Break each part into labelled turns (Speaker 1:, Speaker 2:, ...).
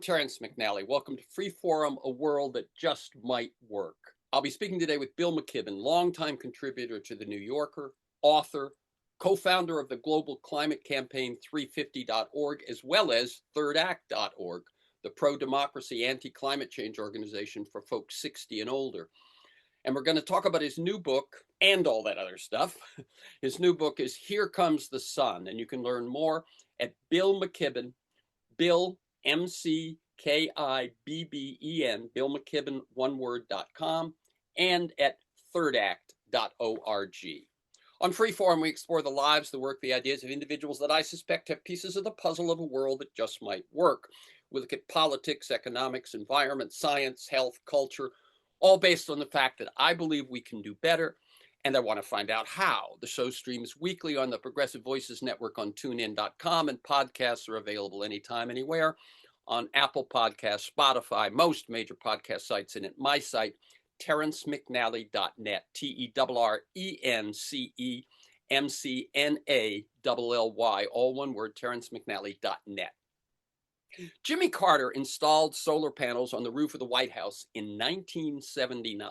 Speaker 1: Terrence McNally. Welcome to Free Forum, a world that just might work. I'll be speaking today with Bill McKibben, longtime contributor to The New Yorker, author, co-founder of the global climate campaign 350.org, as well as thirdact.org, the pro-democracy anti-climate change organization for folks 60 and older. And we're going to talk about his new book and all that other stuff. His new book is Here Comes the Sun, and you can learn more at Bill McKibben, Bill, McKibben, Bill McKibben, oneword.com, and at thirdact.org. On Freeform, we explore the lives, the work, the ideas of individuals that I suspect have pieces of the puzzle of a world that just might work. We look at politics, economics, environment, science, health, culture, all based on the fact that I believe we can do better, and I want to find out how. The show streams weekly on the Progressive Voices Network on TuneIn.com, and podcasts are available anytime, anywhere on Apple Podcasts, Spotify, most major podcast sites, and at my site, terrencemcnally.net, TerrenceMcNally, all one word, terrencemcnally.net. Jimmy Carter installed solar panels on the roof of the White House in 1979.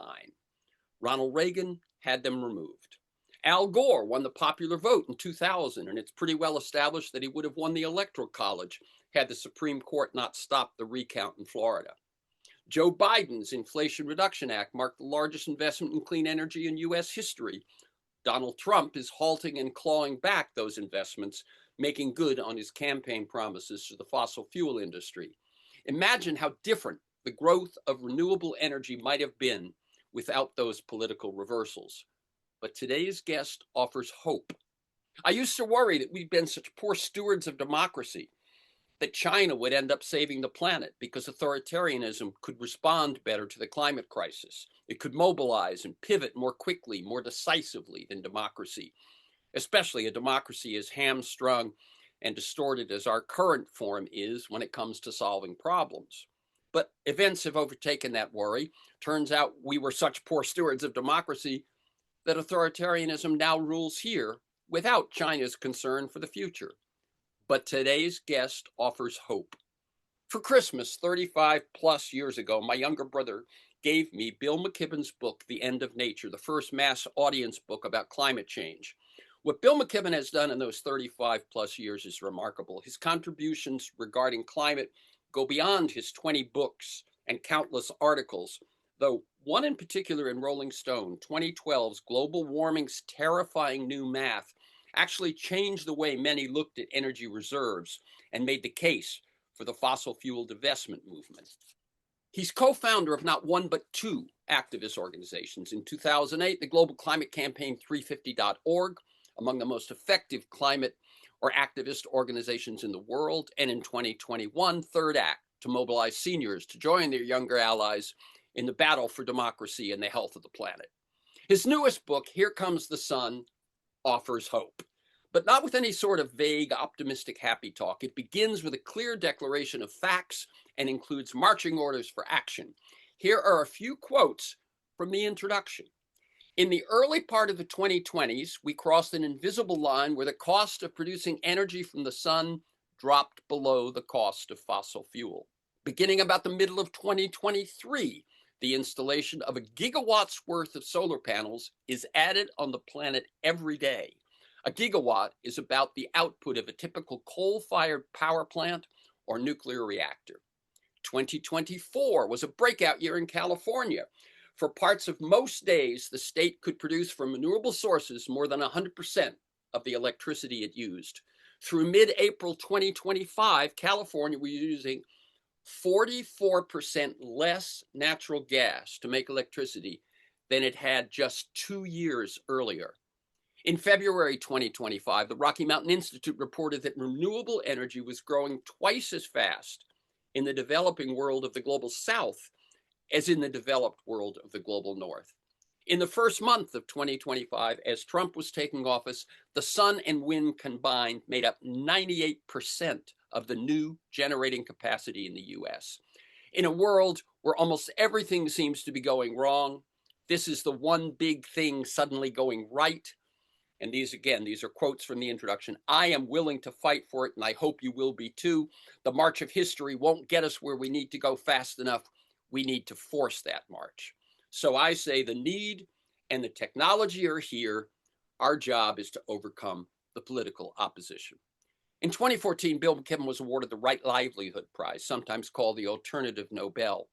Speaker 1: Ronald Reagan had them removed. Al Gore won the popular vote in 2000, and it's pretty well established that he would have won the Electoral College had the Supreme Court not stopped the recount in Florida. Joe Biden's Inflation Reduction Act marked the largest investment in clean energy in U.S. history. Donald Trump is halting and clawing back those investments, making good on his campaign promises to the fossil fuel industry. Imagine how different the growth of renewable energy might have been without those political reversals. But today's guest offers hope. I used to worry that we've been such poor stewards of democracy that China would end up saving the planet because authoritarianism could respond better to the climate crisis. It could mobilize and pivot more quickly, more decisively than democracy, especially a democracy as hamstrung and distorted as our current form is when it comes to solving problems. But events have overtaken that worry. Turns out we were such poor stewards of democracy that authoritarianism now rules here without China's concern for the future. But today's guest offers hope. For Christmas, 35 plus years ago, my younger brother gave me Bill McKibben's book, The End of Nature, the first mass audience book about climate change. What Bill McKibben has done in those 35 plus years is remarkable. His contributions regarding climate go beyond his 20 books and countless articles, though one in particular in Rolling Stone, 2012's Global Warming's Terrifying New Math, actually changed the way many looked at energy reserves and made the case for the fossil fuel divestment movement. He's co-founder of not one but two activist organizations. In 2008, the global climate campaign 350.org, among the most effective climate or activist organizations in the world, and in 2021, Third Act, to mobilize seniors to join their younger allies in the battle for democracy and the health of the planet. His newest book, Here Comes the Sun, offers hope, but not with any sort of vague, optimistic, happy talk. It begins with a clear declaration of facts and includes marching orders for action. Here are a few quotes from the introduction. In the early part of the 2020s, we crossed an invisible line where the cost of producing energy from the sun dropped below the cost of fossil fuel. Beginning about the middle of 2023, the installation of a gigawatt's worth of solar panels is added on the planet every day. A gigawatt is about the output of a typical coal-fired power plant or nuclear reactor. 2024 was a breakout year in California. For parts of most days, the state could produce from renewable sources more than 100% of the electricity it used. Through mid-April 2025, California was using 44% less natural gas to make electricity than it had just 2 years earlier. In February 2025, the Rocky Mountain Institute reported that renewable energy was growing twice as fast in the developing world of the global south as in the developed world of the global north. In the first month of 2025, as Trump was taking office, the sun and wind combined made up 98% of the new generating capacity in the US. In a world where almost everything seems to be going wrong, this is the one big thing suddenly going right. And these are quotes from the introduction. I am willing to fight for it, and I hope you will be too. The march of history won't get us where we need to go fast enough. We need to force that march. So I say the need and the technology are here. Our job is to overcome the political opposition. In 2014, Bill McKibben was awarded the Right Livelihood Prize, sometimes called the Alternative Nobel.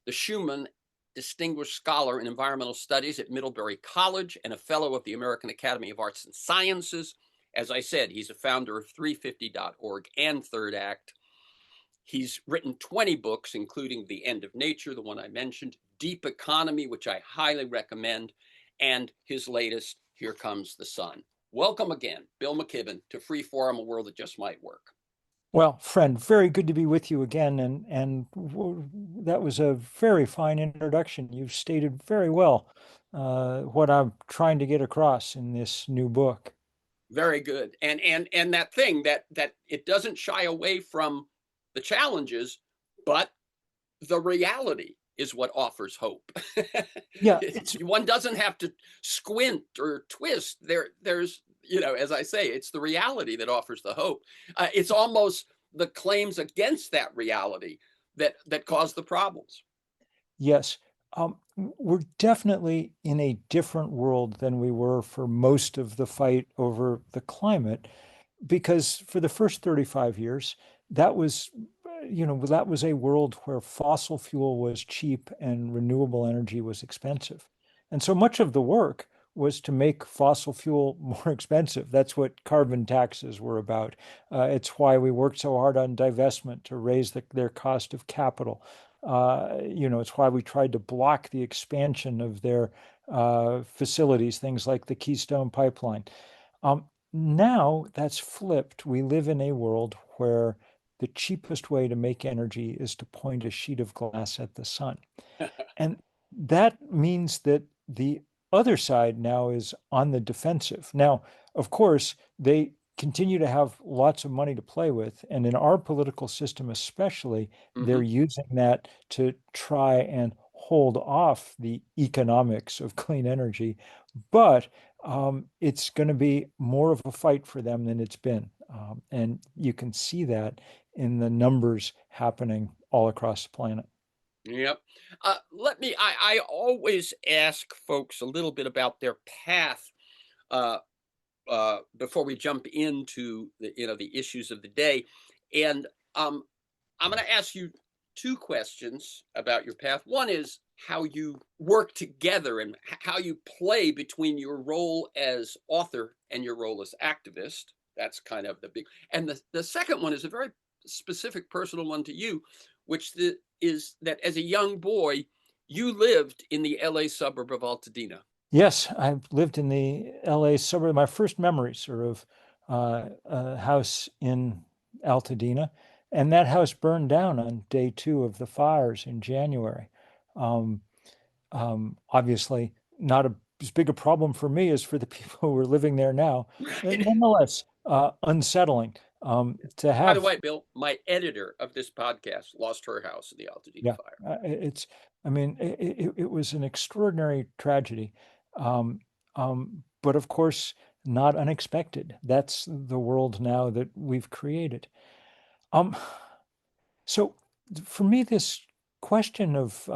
Speaker 1: The Schumann Distinguished Scholar in Environmental Studies at Middlebury College and a Fellow of the American Academy of Arts and Sciences. As I said, he's a founder of 350.org and Third Act. He's written 20 books, including The End of Nature, the one I mentioned, Deep Economy, which I highly recommend, and his latest, Here Comes the Sun. Welcome again, Bill McKibben, to Freeform, a world that just might work.
Speaker 2: Well, friend, very good to be with you again, and that was a very fine introduction. You've stated very well what I'm trying to get across in this new book.
Speaker 1: Very good. And that thing that it doesn't shy away from the challenges, but the reality is what offers hope.
Speaker 2: Yeah, it's
Speaker 1: One doesn't have to squint or twist. There's, as I say, it's the reality that offers the hope. It's almost the claims against that reality that cause the problems.
Speaker 2: yes. We're definitely in a different world than we were for most of the fight over the climate, because for the first 35 years, that was, that was a world where fossil fuel was cheap and renewable energy was expensive. And so much of the work was to make fossil fuel more expensive. That's what carbon taxes were about. It's why we worked so hard on divestment to raise their cost of capital. It's why we tried to block the expansion of their facilities, things like the Keystone Pipeline. Now that's flipped. We live in a world where the cheapest way to make energy is to point a sheet of glass at the sun. And that means that the other side now is on the defensive. Now, of course, they continue to have lots of money to play with. And in our political system, especially, they're
Speaker 1: Mm-hmm.
Speaker 2: using that to try and hold off the economics of clean energy. But it's going to be more of a fight for them than it's been. And you can see that in the numbers happening all across the planet.
Speaker 1: Yep. I always ask folks a little bit about their path uh, before we jump into the issues of the day. And I'm going to ask you two questions about your path. One is how you work together and how you play between your role as author and your role as activist. That's kind of the big. And the second one is a very specific personal one to you, which is that as a young boy, you lived in the LA suburb of Altadena.
Speaker 2: Yes, I've lived in the LA suburb. My first memories are of a house in Altadena, and that house burned down on day two of the fires in January. Um, Obviously, not as big a problem for me as for the people who are living there now.
Speaker 1: Right.
Speaker 2: Nonetheless, unsettling to
Speaker 1: By the
Speaker 2: have.
Speaker 1: way, Bill, my editor of this podcast lost her house in the Altadena
Speaker 2: Yeah,
Speaker 1: fire.
Speaker 2: it's. I mean, it was an extraordinary tragedy, but of course, not unexpected. That's the world now that we've created. Um, so for me, this question of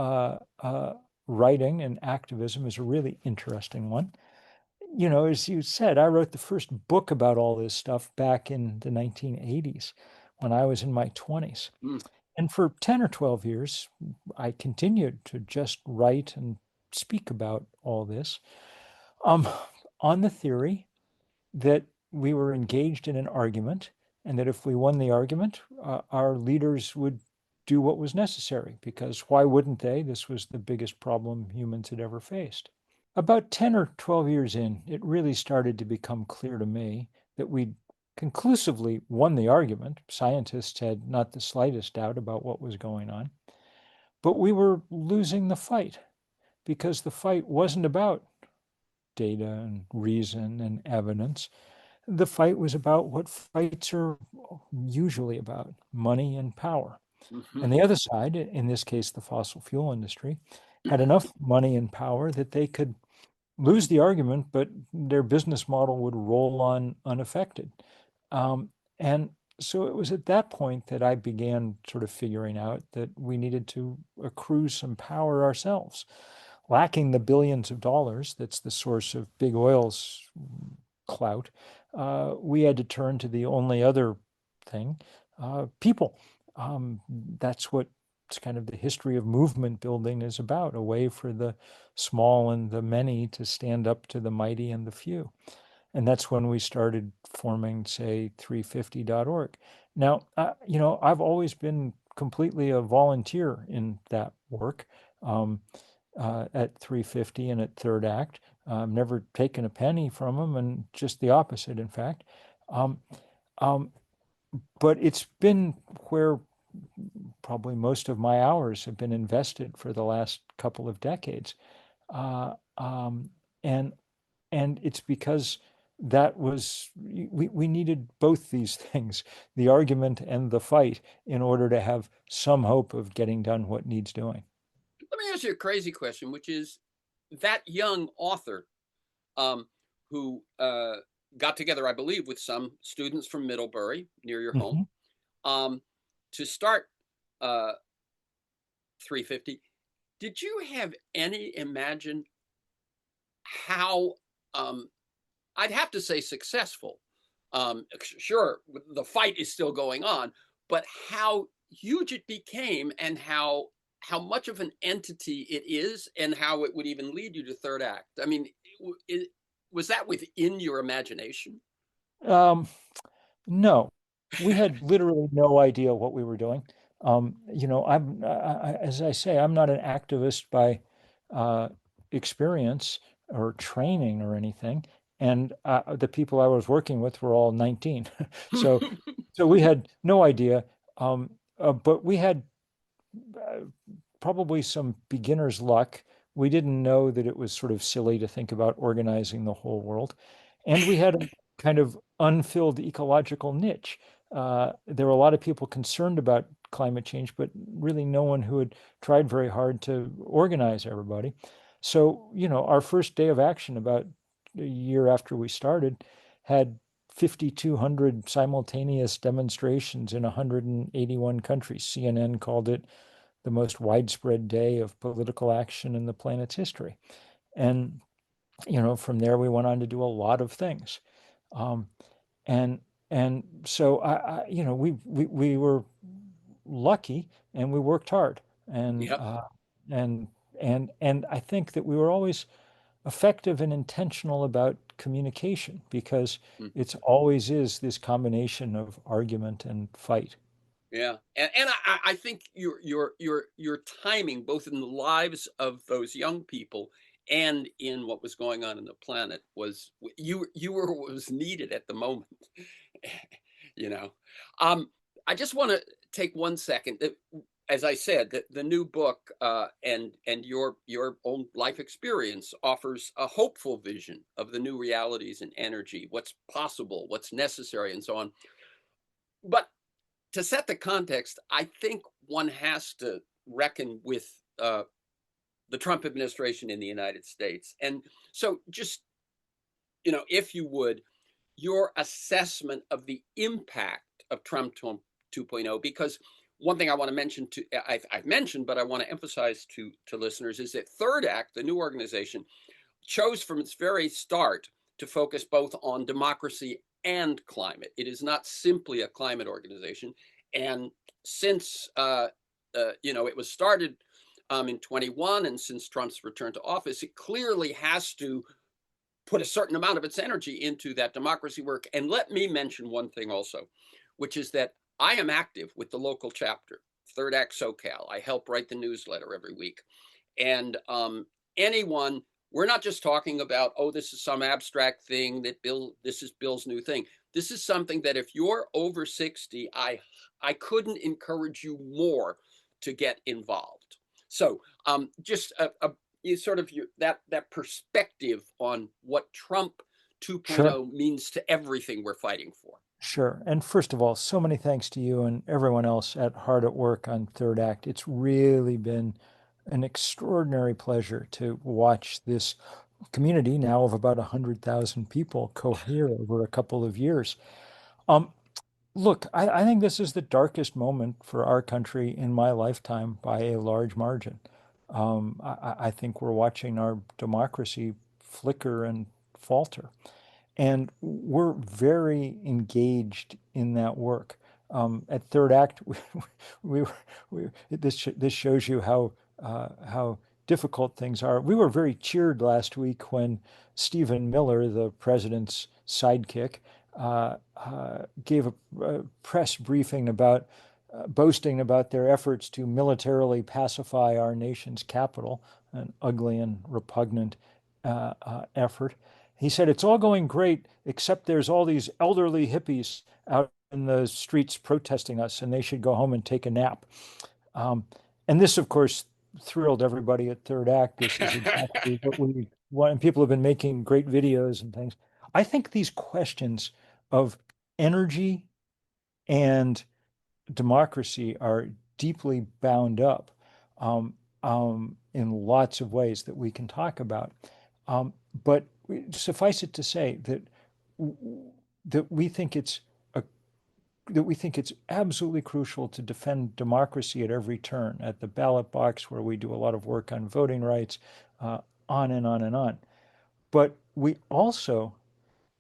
Speaker 2: writing and activism is a really interesting one. As you said, I wrote the first book about all this stuff back in the 1980s when I was in my 20s.
Speaker 1: Mm.
Speaker 2: And for 10 or 12 years, I continued to just write and speak about all this um, on the theory that we were engaged in an argument and that if we won the argument, our leaders would do what was necessary, because why wouldn't they? This was the biggest problem humans had ever faced. About 10 or 12 years in, it really started to become clear to me that we'd conclusively won the argument. Scientists had not the slightest doubt about what was going on, but we were losing the fight, because the fight wasn't about data and reason and evidence. The fight was about what fights are usually about: money and power.
Speaker 1: Mm-hmm.
Speaker 2: And the other side, in this case, the fossil fuel industry, had enough money and power that they could lose the argument, but their business model would roll on unaffected. And so it was at that point that I began sort of figuring out that we needed to accrue some power ourselves. Lacking the billions of dollars that's the source of big oil's clout, we had to turn to the only other thing, people. That's what it's kind of the history of movement building is about, a way for the small and the many to stand up to the mighty and the few. And that's when we started forming, say, 350.org. Now, I've always been completely a volunteer in that work, at 350 and at Third Act. Never taken a penny from them, and just the opposite, in fact. Um, um, but it's been where probably most of my hours have been invested for the last couple of decades. Uh, um, and it's because that was we needed both these things, the argument and the fight, in order to have some hope of getting done what needs doing.
Speaker 1: Let me ask you a crazy question, which is that young author um, who got together, I believe, with some students from Middlebury near your home
Speaker 2: Mhm.
Speaker 1: um, to start 350. Did you have any imagine how I'd have to say successful? Sure, the fight is still going on, but how huge it became and how much of an entity it is and how it would even lead you to third act. I mean, was that within your imagination?
Speaker 2: Um, No, we had literally no idea what we were doing. As I say, I'm not an activist by uh, experience or training or anything. And the people I was working with were all 19. So, so we had no idea. But we had uh, probably some beginner's luck. We didn't know that it was sort of silly to think about organizing the whole world. And we had a kind of unfilled ecological niche. There were a lot of people concerned about climate change, but really no one who had tried very hard to organize everybody. So, our first day of action, about a year after we started, had 5,200 simultaneous demonstrations in 181 countries. CNN called it the most widespread day of political action in the planet's history. And, from there we went on to do a lot of things. Um, and so we were lucky and we worked hard. And
Speaker 1: Yep.
Speaker 2: and I think that we were always effective and intentional about communication, because
Speaker 1: Mm.
Speaker 2: it's always is this combination of argument and fight.
Speaker 1: Yeah, and I think your timing, both in the lives of those young people and in what was going on in the planet, was you were what was needed at the moment. you know, um, I just want to take 1 second. As I said, the new book and your own life experience offers a hopeful vision of the new realities in energy, what's possible, what's necessary, and so on. But to set the context, I think one has to reckon with the Trump administration in the United States. And so, just if you would, your assessment of the impact of Trump 2.0, because one thing I want to mention I've mentioned, but I want to emphasize to listeners is that Third Act, the new organization, chose from its very start to focus both on democracy and climate. It is not simply a climate organization. And since it was started in 21, and since Trump's return to office, it clearly has to put a certain amount of its energy into that democracy work. And let me mention one thing also, which is that I am active with the local chapter, Third Act SoCal. I help write the newsletter every week. And anyone, we're not just talking about, oh, this is some abstract thing this is Bill's new thing. This is something that if you're over 60, I couldn't encourage you more to get involved. So just sort of that perspective on what Trump
Speaker 2: Sure.
Speaker 1: 2.0 means to everything we're fighting for.
Speaker 2: Sure. And first of all, so many thanks to you and everyone else at Hard at Work on Third Act. It's really been an extraordinary pleasure to watch this community now of about 100,000 people cohere over a couple of years. Um, Look, I think this is the darkest moment for our country in my lifetime by a large margin. I think we're watching our democracy flicker and falter. And we're very engaged in that work. At Third Act, we, this shows you how difficult things are. We were very cheered last week when Stephen Miller, the president's sidekick, gave a press briefing about boasting about their efforts to militarily pacify our nation's capital, an ugly and repugnant effort. He said, it's all going great, except there's all these elderly hippies out in the streets protesting us, and they should go home and take a nap. Um, and this, of course, thrilled everybody at Third Act. This is exactly what we want. And people have been making great videos and things. I think these questions of energy and democracy are deeply bound up in lots of ways that we can talk about. But suffice it to say that we think it's a, that we think it's absolutely crucial to defend democracy at every turn, at the ballot box, where we do a lot of work on voting rights, on and on and on. But we also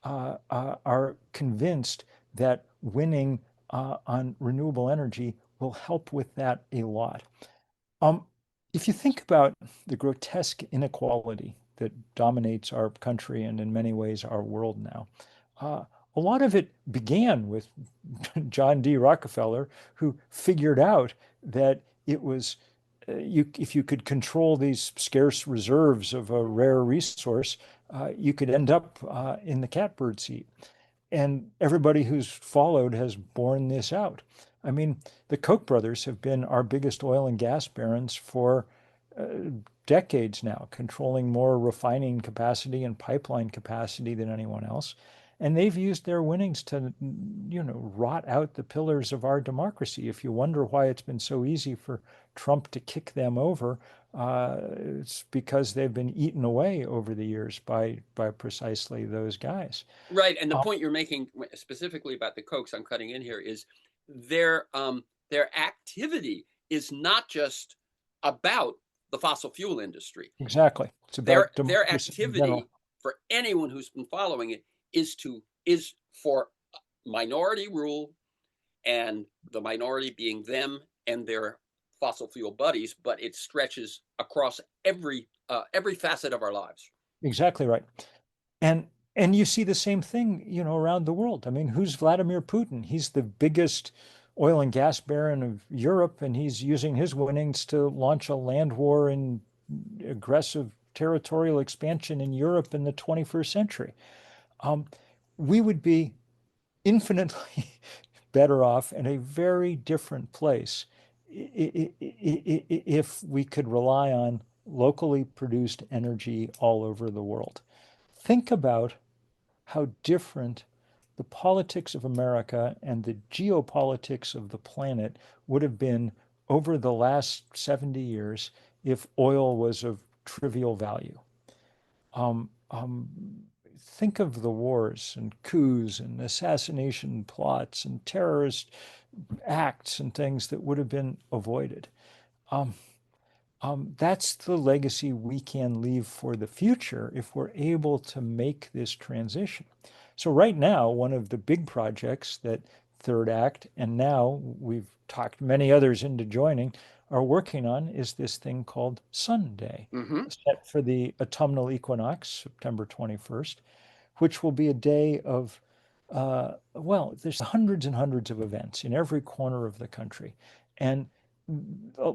Speaker 2: are convinced that winning on renewable energy will help with that a lot. Um, if you think about the grotesque inequality that dominates our country and in many ways our world now, uh, a lot of it began with John D. Rockefeller, who figured out that it was if you could control these scarce reserves of a rare resource, you could end up in the catbird seat. And everybody who's followed has borne this out. I mean, the Koch brothers have been our biggest oil and gas barons for decades now, controlling more refining capacity and pipeline capacity than anyone else. And they've used their winnings to, rot out the pillars of our democracy. If you wonder why it's been so easy for Trump to kick them over, it's because they've been eaten away over the years by precisely those guys.
Speaker 1: Right, and the
Speaker 2: Um,
Speaker 1: point you're making specifically about the Kochs, I'm cutting in here, is their activity is not just about the fossil fuel industry.
Speaker 2: exactly. It's
Speaker 1: Their
Speaker 2: about
Speaker 1: their
Speaker 2: democracy in general.
Speaker 1: activity, for anyone who's been following it, is for minority rule, and the minority being them and their fossil fuel buddies, but it stretches across every facet of our lives.
Speaker 2: Exactly right. And and you see the same thing, around the world. I mean, who's Vladimir Putin? He's the biggest oil and gas baron of Europe, and he's using his winnings to launch a land war and aggressive territorial expansion in Europe in the 21st century. Um, we would be infinitely better off in a very different place if we could rely on locally produced energy all over the world. Think about how different the politics of America and the geopolitics of the planet would have been over the last 70 years if oil was of trivial value. Um, um, think of the wars and coups and assassination plots and terrorist acts and things that would have been avoided. Um, that's the legacy we can leave for the future if we're able to make this transition. So right now, one of the big projects that Third Act, and now we've talked many others into joining, are working on is this thing called Sunday,
Speaker 1: Mm-hmm.
Speaker 2: set for the autumnal equinox, September 21st, which will be a day of, well, there's hundreds and hundreds of events in every corner of the country. And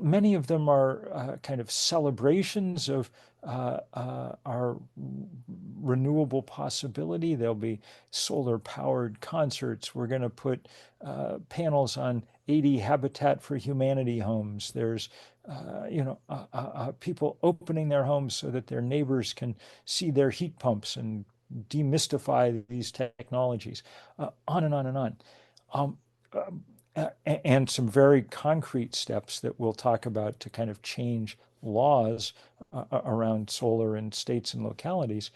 Speaker 2: many of them are kind of celebrations of our renewable possibility. There'll be solar powered concerts. We're going to put panels on 80 Habitat for Humanity homes. There's people opening their homes so that their neighbors can see their heat pumps and demystify these technologies, on and on and on. Um, and some very concrete steps that we'll talk about to kind of change laws around solar in states and localities.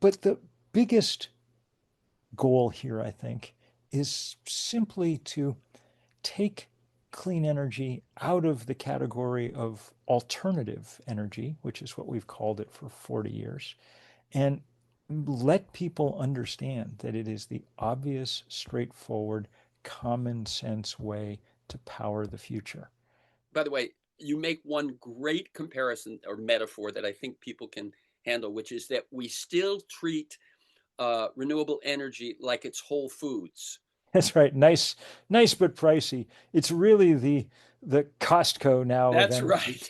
Speaker 2: But the biggest goal here, I think, is simply to take clean energy out of the category of alternative energy, which is what we've called it for 40 years, and let people understand that it is the obvious, straightforward, common sense way to power the future.
Speaker 1: By the way, you make one great comparison or metaphor that I think people can handle, which is that we still treat renewable energy like it's Whole Foods.
Speaker 2: That's right. Nice, nice but pricey. It's really the Costco now of
Speaker 1: That's
Speaker 2: energy.
Speaker 1: right.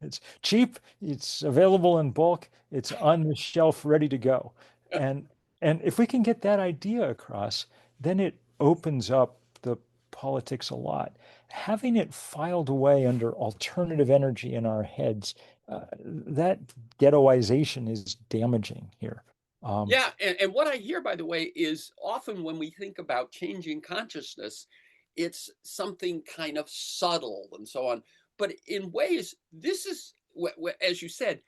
Speaker 2: It's cheap, it's available in bulk, it's on the shelf ready to go. And and if we can get that idea across, then it opens up the politics a lot. Having it filed away under alternative energy in our heads, that ghettoization is damaging here. Um,
Speaker 1: Yeah, and what I hear, by the way, is often when we think about changing consciousness, it's something kind of subtle and so on. But in ways, this is, as you said,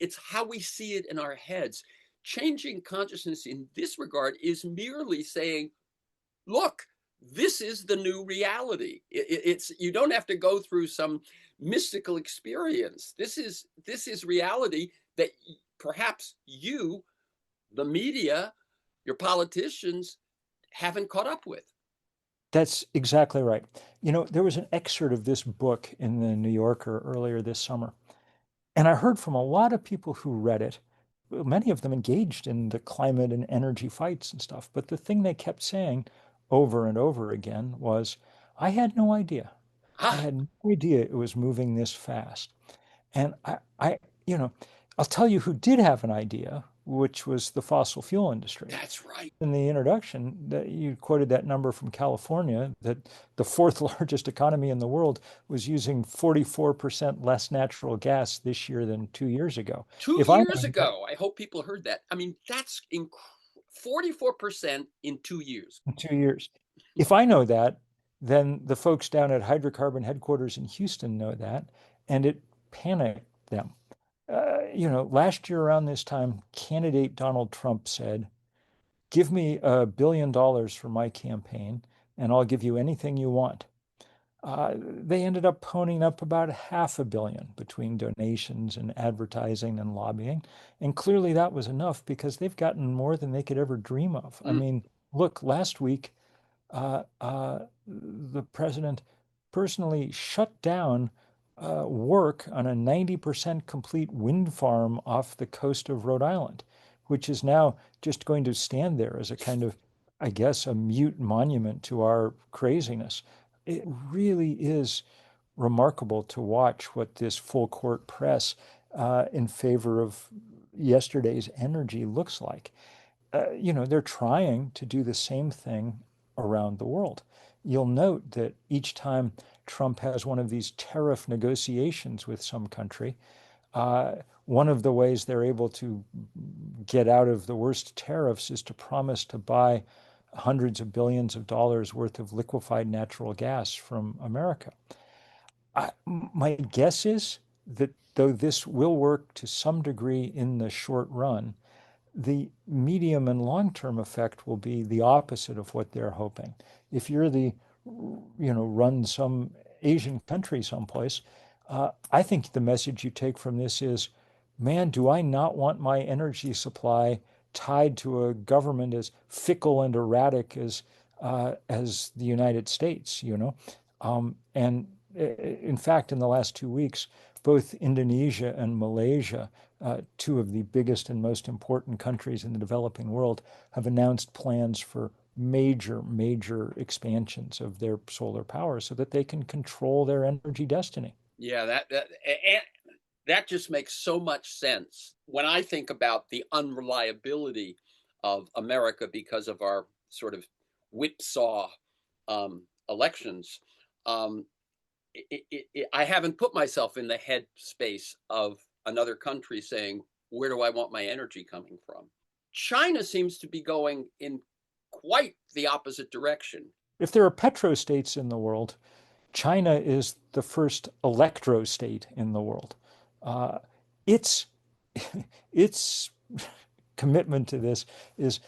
Speaker 1: it's how we see it in our heads. Changing consciousness in this regard is merely saying, look, this is the new reality. It's you don't have to go through some mystical experience. This is reality that perhaps you, the media, your politicians haven't caught up with.
Speaker 2: that's exactly right. You know, there was an excerpt of this book in the New Yorker earlier this summer. And I heard from a lot of people who read it, many of them engaged in the climate and energy fights and stuff. But the thing they kept saying over and over again was, I had no idea. I
Speaker 1: Ah,
Speaker 2: had no idea it was moving this fast. And you know, I'll tell you who did have an idea, which was the fossil fuel industry.
Speaker 1: that's right.
Speaker 2: In the introduction, that you quoted that number from California, that the fourth largest economy in the world was using 44% less natural gas this year than 2 years ago.
Speaker 1: Two
Speaker 2: If I
Speaker 1: years
Speaker 2: know that
Speaker 1: ago, I hope people heard that. I mean, that's 44% in 2 years.
Speaker 2: in 2 years, if I know that, then the folks down at hydrocarbon headquarters in Houston know that, and it panicked them. Last year around this time, candidate Donald Trump said, give me $1 billion for my campaign, and I'll give you anything you want. They ended up ponying up about $500 million between donations and advertising and lobbying. And clearly that was enough because they've gotten more than they could ever dream of. I
Speaker 1: Mm,
Speaker 2: mean, look, last week, the president personally shut down work on a 90% complete wind farm off the coast of Rhode Island, which is now just going to stand there as a kind of, I guess, a mute monument to our craziness. It really is remarkable to watch what this full court press in favor of yesterday's energy looks like. They're trying to do the same thing around the world. You'll note that each time Trump has one of these tariff negotiations with some country, uh, one of the ways they're able to get out of the worst tariffs is to promise to buy hundreds of billions of dollars worth of liquefied natural gas from America. My guess is that though this will work to some degree in the short run, the medium and long-term effect will be the opposite of what they're hoping. If you're run some Asian country someplace, I think the message you take from this is, man, do I not want my energy supply tied to a government as fickle and erratic as the United States, and in fact, in the last 2 weeks, both Indonesia and Malaysia, two of the biggest and most important countries in the developing world, have announced plans for major, major expansions of their solar power so that they can control their energy destiny.
Speaker 1: yeah, that just makes so much sense when I think about the unreliability of America because of our sort of whipsaw elections. Um, I haven't put myself in the headspace of another country saying, where do I want my energy coming from? China seems to be going in quite the opposite direction.
Speaker 2: If there are petrostates in the world, China is the first electro state in the world. Uh, its its commitment to this is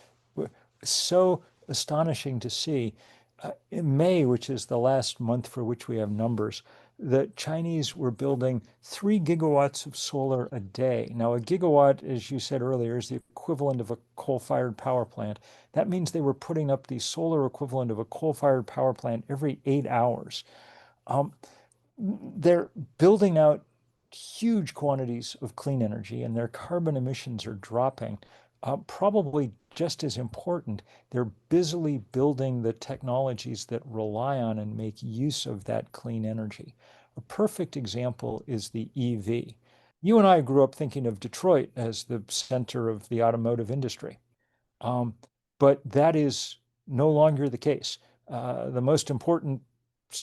Speaker 2: so astonishing to see. In May, which is the last month for which we have numbers, the Chinese were building 3 gigawatts of solar a day. Now, a gigawatt, as you said earlier, is the equivalent of a coal-fired power plant. That means they were putting up the solar equivalent of a coal-fired power plant every 8 hours. Um, they're building out huge quantities of clean energy and their carbon emissions are dropping. Probably just as important, they're busily building the technologies that rely on and make use of that clean energy. A perfect example is the EV. You and I grew up thinking of Detroit as the center of the automotive industry, um, but that is no longer the case. The most important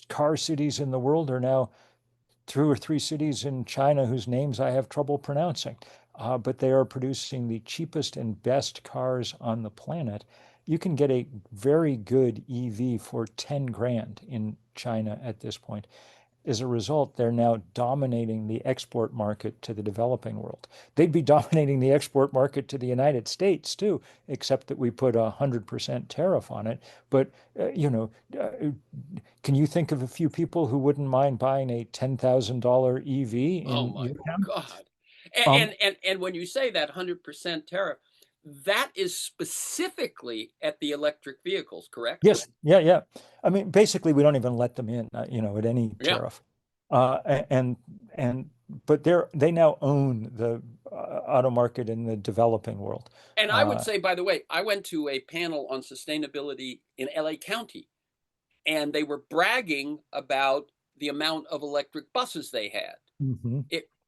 Speaker 2: car cities in the world are now 2 or 3 cities in China whose names I have trouble pronouncing, but they are producing the cheapest and best cars on the planet. You can get a very good EV for 10 grand in China at this point. As a result, they're now dominating the export market to the developing world. They'd be dominating the export market to the United States too, except that we put 100% tariff on it. But, can you think of a few people who wouldn't mind buying a $10,000 EV
Speaker 1: Oh
Speaker 2: in
Speaker 1: my
Speaker 2: Yukon?
Speaker 1: God.
Speaker 2: Um,
Speaker 1: And when you say that 100% tariff, that is specifically at the electric vehicles, correct?
Speaker 2: yes, yeah, yeah. I mean, basically, we don't even let them in, at any
Speaker 1: Yeah.
Speaker 2: tariff. And but they now own the auto market in the developing world.
Speaker 1: And I would
Speaker 2: Uh,
Speaker 1: say, by the way, I went to a panel on sustainability in LA County, and they were bragging about the amount of electric buses they had.
Speaker 2: mhm.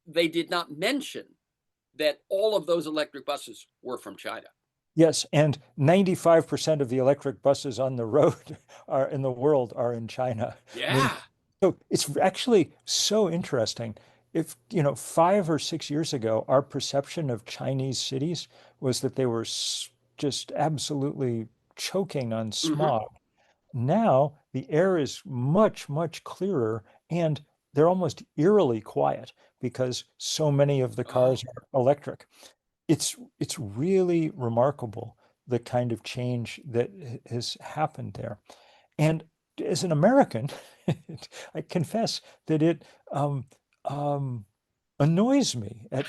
Speaker 1: They did not mention that all of those electric buses were from China.
Speaker 2: Yes, and 95% of the electric buses on the road are in the world are in China. I mean,
Speaker 1: Yeah.
Speaker 2: so it's actually so interesting. If, 5 or 6 years ago, our perception of Chinese cities was that they were just absolutely choking on
Speaker 1: Mm-hmm.
Speaker 2: smog. Now the air is much, much clearer and they're almost eerily quiet because so many of the
Speaker 1: Oh,
Speaker 2: cars are electric. It's really remarkable the kind of change that has happened there. And as an American, I confess that it um, um, annoys me at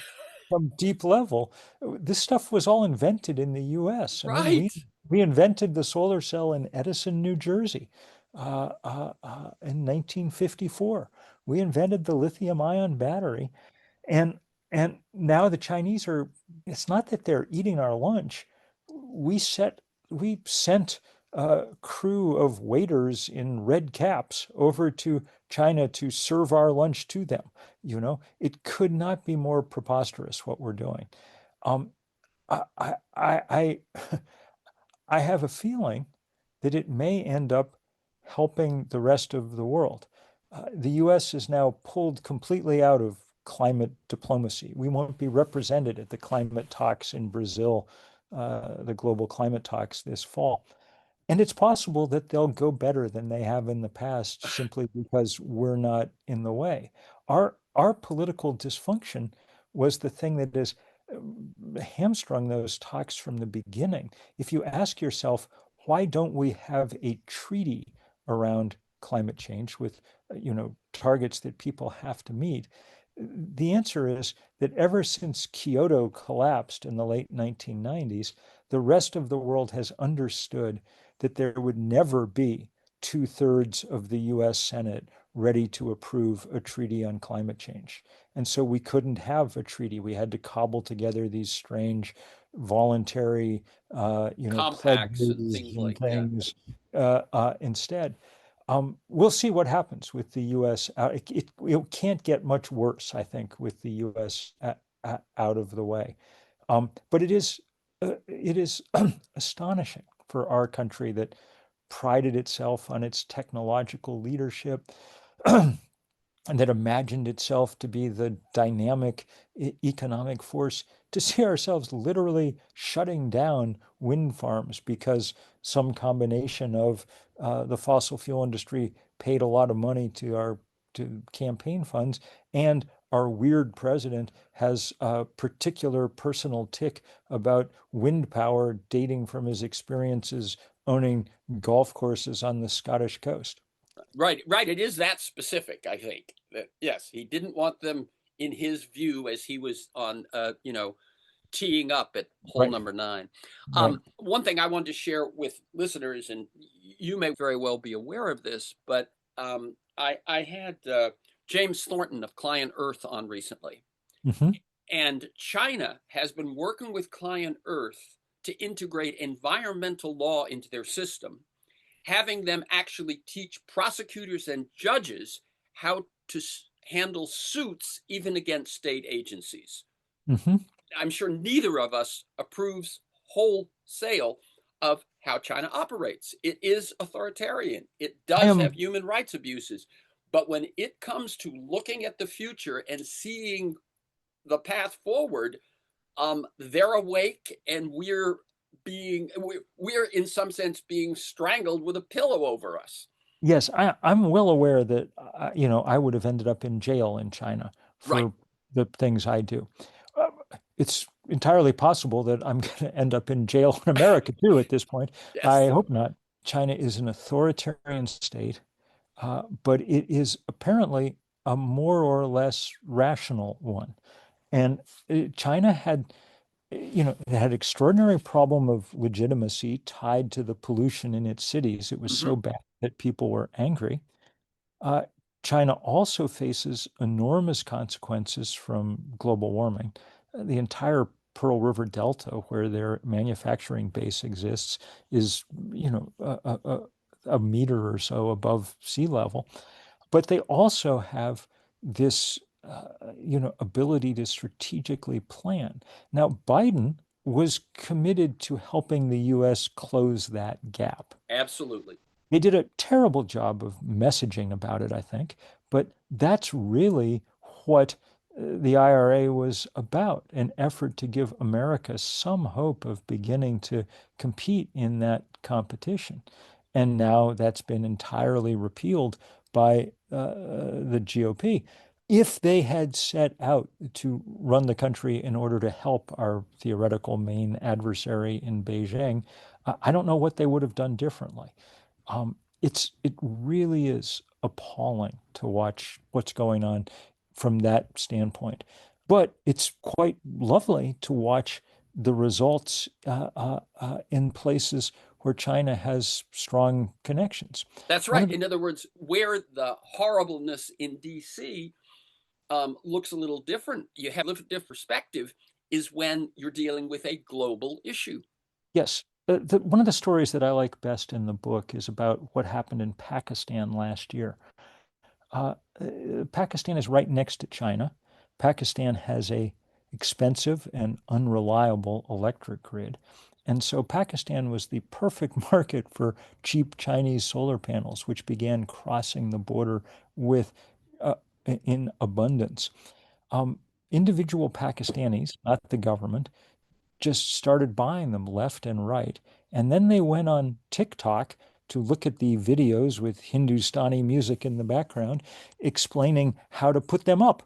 Speaker 2: some deep level. This stuff was all invented in the US. I mean, we
Speaker 1: right.
Speaker 2: we invented the solar cell in Edison, New Jersey, in 1954. We invented the lithium ion battery and now the Chinese are, it's not that they're eating our lunch. We set we sent a crew of waiters in red caps over to China to serve our lunch to them. It could not be more preposterous what we're doing. Um, I I have a feeling that it may end up helping the rest of the world. The US is now pulled completely out of climate diplomacy. We won't be represented at the climate talks in Brazil, the global climate talks this fall. And it's possible that they'll go better than they have in the past simply because we're not in the way. Our political dysfunction was the thing that has hamstrung those talks from the beginning. If you ask yourself, why don't we have a treaty around climate change with, targets that people have to meet? The answer is that ever since Kyoto collapsed in the late 1990s, the rest of the world has understood that there would never be 2/3 of the US Senate ready to approve a treaty on climate change. And so we couldn't have a treaty. We had to cobble together these strange voluntary,
Speaker 1: Compacts and
Speaker 2: pledges
Speaker 1: things
Speaker 2: and
Speaker 1: like that.
Speaker 2: things instead. We'll see what happens with the U.S. It can't get much worse, I think, with the U.S. Out of the way. But it is astonishing for our country that prided itself on its technological leadership and that imagined itself to be the dynamic economic force, to see ourselves literally shutting down wind farms because some combination of the fossil fuel industry paid a lot of money to our to campaign funds, and our weird president has a particular personal tick about wind power dating from his experiences owning golf courses on the Scottish coast.
Speaker 1: Right, right. It is that specific, I think. That, yes, he didn't want them in his view as he was on, teeing up at hole
Speaker 2: Right,
Speaker 1: number nine.
Speaker 2: right.
Speaker 1: One thing I wanted to share with listeners, and you may very well be aware of this, but I had James Thornton of Client Earth on recently,
Speaker 2: Hmm.
Speaker 1: and China has been working with Client Earth to integrate environmental law into their system, having them actually teach prosecutors and judges how to handle suits even against state agencies.
Speaker 2: Hmm.
Speaker 1: I'm sure neither of us approves wholesale of how China operates. It is authoritarian. It
Speaker 2: I
Speaker 1: does have
Speaker 2: am,
Speaker 1: human rights abuses. But when it comes to looking at the future and seeing the path forward, they're awake, and we're in some sense being strangled with a pillow over us.
Speaker 2: yes, I'm well aware that, I would have ended up in jail in China
Speaker 1: Right.
Speaker 2: for the things I do. Uh, it's entirely possible that I'm going to end up in jail in America too at this point. I
Speaker 1: Yes.
Speaker 2: hope not. China is an authoritarian state, but it is apparently a more or less rational one. And China had, it had extraordinary problem of legitimacy tied to the pollution in its cities. It was
Speaker 1: Mm-hmm.
Speaker 2: so bad that people were angry. Uh, China also faces enormous consequences from global warming. The entire Pearl River Delta, where their manufacturing base exists, is, a meter or so above sea level. But they also have this, ability to strategically plan. Now, Biden was committed to helping the U.S. close that gap.
Speaker 1: Absolutely.
Speaker 2: They did a terrible job of messaging about it, I think, but that's really what the IRA was about, an effort to give America some hope of beginning to compete in that competition. And now that's been entirely repealed by the GOP. If they had set out to run the country in order to help our theoretical main adversary in Beijing, I don't know what they would have done differently. It really is appalling to watch what's going on from that standpoint. But it's quite lovely to watch the results in places where China has strong connections.
Speaker 1: That's
Speaker 2: One of
Speaker 1: right.
Speaker 2: the
Speaker 1: In other words, where the horribleness in DC looks a little different, you have a different perspective, is when you're dealing with a global issue.
Speaker 2: Yes, one of the stories that I like best in the book is about what happened in Pakistan last year. Pakistan is right next to China. Pakistan has a expensive and unreliable electric grid. And so Pakistan was the perfect market for cheap Chinese solar panels, which began crossing the border with uh, in abundance. Um, Individual Pakistanis, not the government, just started buying them left and right. And then they went on TikTok to look at the videos with Hindustani music in the background, explaining how to put them up.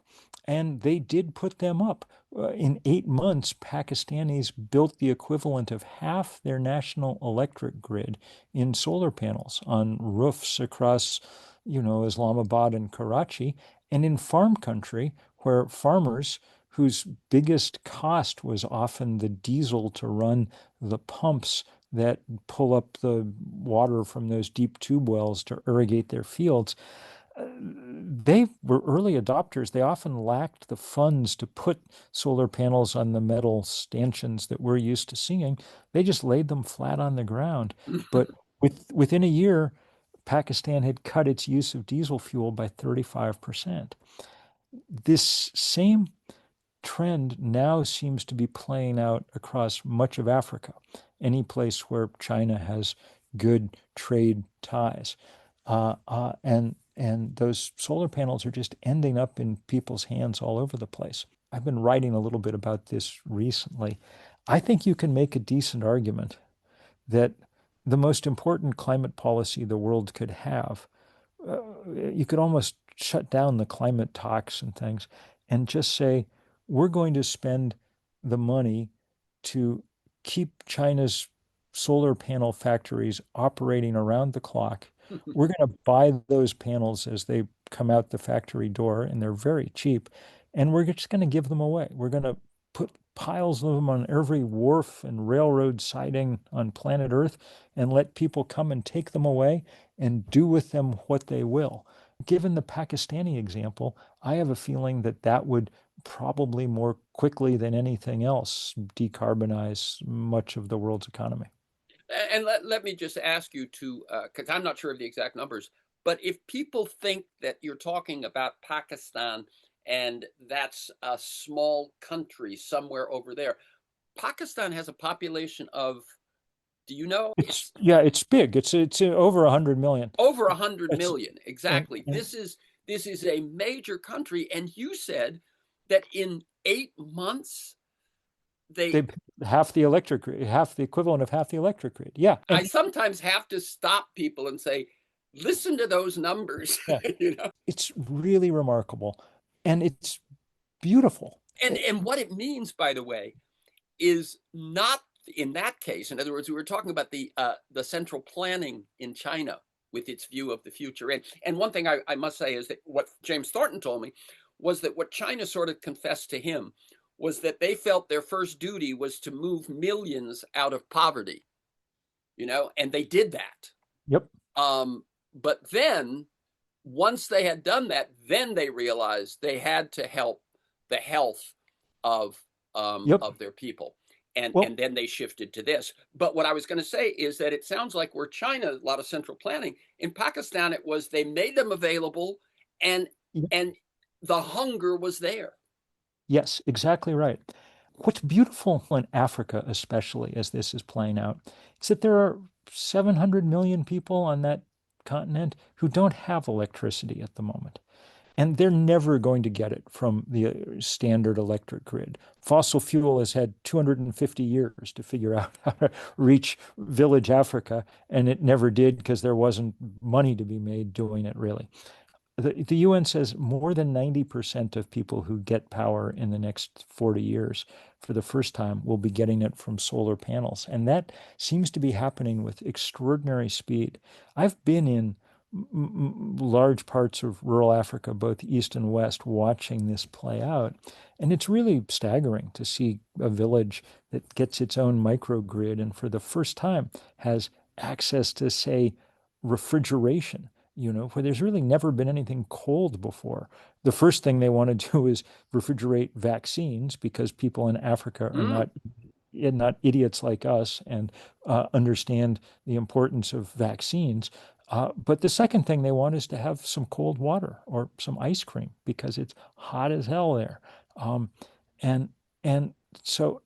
Speaker 2: And they did put them up. In 8 months, Pakistanis built the equivalent of half their national electric grid in solar panels on roofs across, Islamabad and Karachi, and in farm country, where farmers whose biggest cost was often the diesel to run the pumps that pull up the water from those deep tube wells to irrigate their fields. They were early adopters. They often lacked the funds to put solar panels on the metal stanchions that we're used to seeing. They just laid them flat on the ground. But within a year, Pakistan had cut its use of diesel fuel by 35%. This same trend now seems to be playing out across much of Africa, any place where China has good trade ties. And those solar panels are just ending up in people's hands all over the place. I've been writing a little bit about this recently. I think you can make a decent argument that the most important climate policy the world could have you could almost shut down the climate talks and things and just say, we're going to spend the money to keep China's solar panel factories operating around the clock. We're going to buy those panels as they come out the factory door, and they're very cheap. And we're just going to give them away. We're going to put piles of them on every wharf and railroad siding on planet Earth and let people come and take them away and do with them what they will. Given the Pakistani example, I have a feeling that that would probably more quickly than anything else decarbonize much of the world's economy.
Speaker 1: And let me just ask you to, because I'm not sure of the exact numbers, but if people think that you're talking about Pakistan and that's a small country somewhere over there, Pakistan has a population of, do you know?
Speaker 2: It's
Speaker 1: It's
Speaker 2: yeah, it's big. It's over 100 million.
Speaker 1: over 100
Speaker 2: It's
Speaker 1: million.
Speaker 2: and,
Speaker 1: Exactly.
Speaker 2: and
Speaker 1: This is a major country, and you said that in 8 months they.
Speaker 2: they half the electric grid, half the equivalent of half the electric grid. Yeah,
Speaker 1: I
Speaker 2: and
Speaker 1: sometimes have to stop people and say, listen to those numbers.
Speaker 2: yeah,
Speaker 1: you know.
Speaker 2: it's really remarkable, and it's beautiful.
Speaker 1: And what it means, by the way, is not in that case. In other words, we were talking about the central planning in China with its view of the future. And one thing I must say is that what James Thornton told me was that what China sort of confessed to him was that they felt their first duty was to move millions out of poverty, and they did that.
Speaker 2: Yep,
Speaker 1: But then once they had done that, then they realized they had to help the health of
Speaker 2: yep.
Speaker 1: their people, and
Speaker 2: Well,
Speaker 1: and then they shifted to this. But what I was going to say is that it sounds like where China, a lot of central planning. In Pakistan, it was they made them available, and
Speaker 2: y-
Speaker 1: and the hunger was there.
Speaker 2: yes, exactly right. What's beautiful in Africa, especially as this is playing out, is that there are 700 million people on that continent who don't have electricity at the moment. And they're never going to get it from the standard electric grid. Fossil fuel has had 250 years to figure out how to reach village Africa, and it never did because there wasn't money to be made doing it, really. The UN says more than 90% of people who get power in the next 40 years for the first time will be getting it from solar panels. And that seems to be happening with extraordinary speed. I've been in large parts of rural Africa, both east and west, watching this play out. And it's really staggering to see a village that gets its own microgrid and for the first time has access to, say, refrigeration, where there's really never been anything cold before. The first thing they want to do is refrigerate vaccines because people in Africa are
Speaker 1: Mm,
Speaker 2: not idiots like us and understand the importance of vaccines. But the second thing they want is to have some cold water or some ice cream because it's hot as hell there. Um, and and so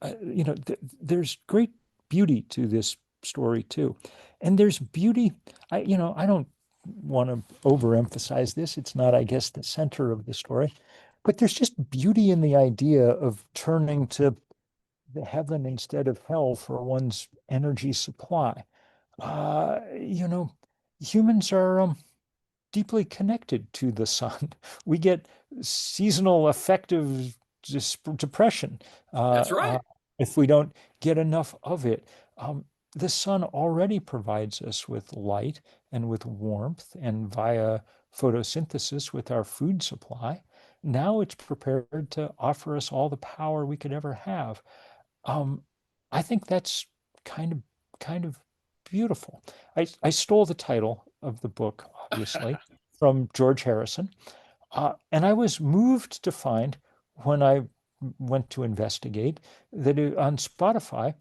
Speaker 2: there's great beauty to this story too. And there's beauty. I don't want to overemphasize this. It's not, I guess, the center of the story, but there's just beauty in the idea of turning to the heaven instead of hell for one's energy supply. Uh, you know, Humans are deeply connected to the sun. We get seasonal affective depression
Speaker 1: that's
Speaker 2: uh,
Speaker 1: right.
Speaker 2: if we don't get enough of it. The sun already provides us with light and with warmth, and via photosynthesis with our food supply. Now it's prepared to offer us all the power we could ever have. Um, I think that's kind of kind of beautiful. I stole the title of the book, obviously, from George Harrison, and I was moved to find when I went to investigate that on Spotify,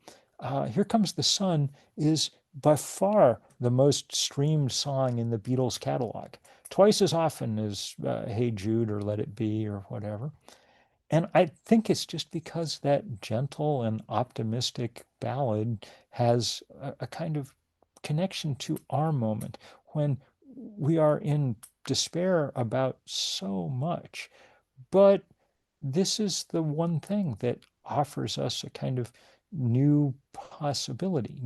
Speaker 2: "Here Comes the Sun" is by far the most streamed song in the Beatles catalog, twice as often as "Hey Jude" or "Let It Be" or whatever. And I think it's just because that gentle and optimistic ballad has a kind of connection to our moment when we are in despair about so much. But this is the one thing that offers us a kind of new possibility